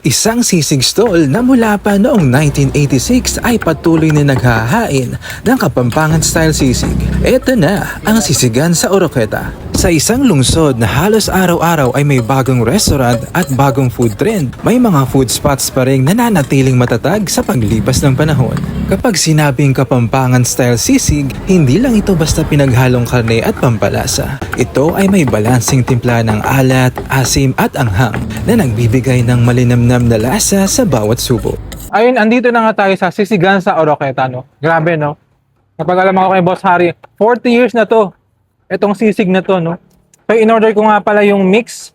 Isang sisig stall na mula pa noong 1986 ay patuloy na naghahain ng Kapampangan-style sisig. Ito na ang sisigan sa Oroqueta. Sa isang lungsod na halos araw-araw ay may bagong restaurant at bagong food trend, may mga food spots pa rin nananatiling matatag sa paglipas ng panahon. Kapag sinabing Kapampangan-style sisig, hindi lang ito basta pinaghalong karne at pampalasa. Ito ay may balansing timpla ng alat, asim at anghang na nagbibigay ng malinamnam na lasa sa bawat subo. Ayun, andito na nga tayo sa sisigan sa Oroqueta, no? Grabe, no? Kapag alam ako kay Boss Harry, 40 years na to. Itong sisig na to, no? So, in-order ko nga pala yung mix.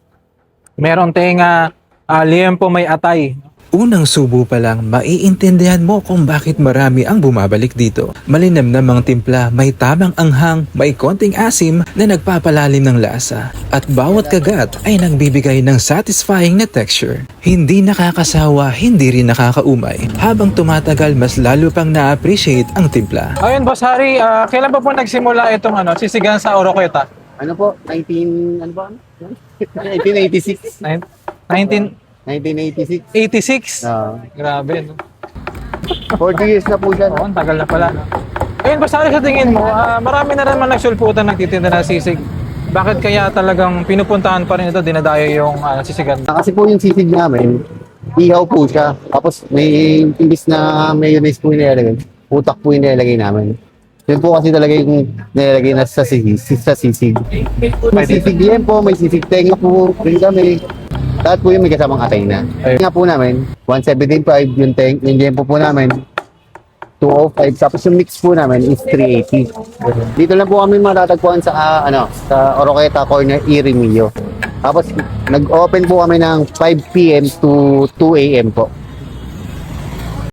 Meron tayong liempo may atay. Unang subo pa lang, maiintindihan mo kung bakit marami ang bumabalik dito. Malinamnam ang timpla, may tamang anghang, may konting asim na nagpapalalim ng lasa. At bawat kagat ay nagbibigay ng satisfying na texture. Hindi nakakasawa, hindi rin nakakaumay. Habang tumatagal, mas lalo pang na-appreciate ang timpla. Ayun, Boss Harry, kailan pa po nagsimula itong sisigan sa Oroqueta? Ano po? 1986. 1986. 1986. Grabe, no? 40 years na po siya. Oo, ang tagal na pala, no? Ayun, Boss Harry, sa tingin mo, marami na naman nagsulputan nagtitinda ng sisig. Bakit kaya talagang pinupuntahan pa rin ito, dinadayo yung sisigan? Kasi po yung sisig namin, ihaw po siya. Tapos may imbis na mayonnaise po yung nilalagay, utak po yung nilalagay namin. Yun po kasi talaga yung nilalagay na sa sisig. May sisig liempo, may sisig tenga po, rin kami. Lahat po yung may kasamang atay na. Nga po namin, 175 yung liempo po namin, 205. Tapos yung mix po namin is 380. Dito lang po kami matatagpuan sa sa Oroqueta Corner, Irimillo. Tapos nag-open po kami ng 5 PM to 2 AM po.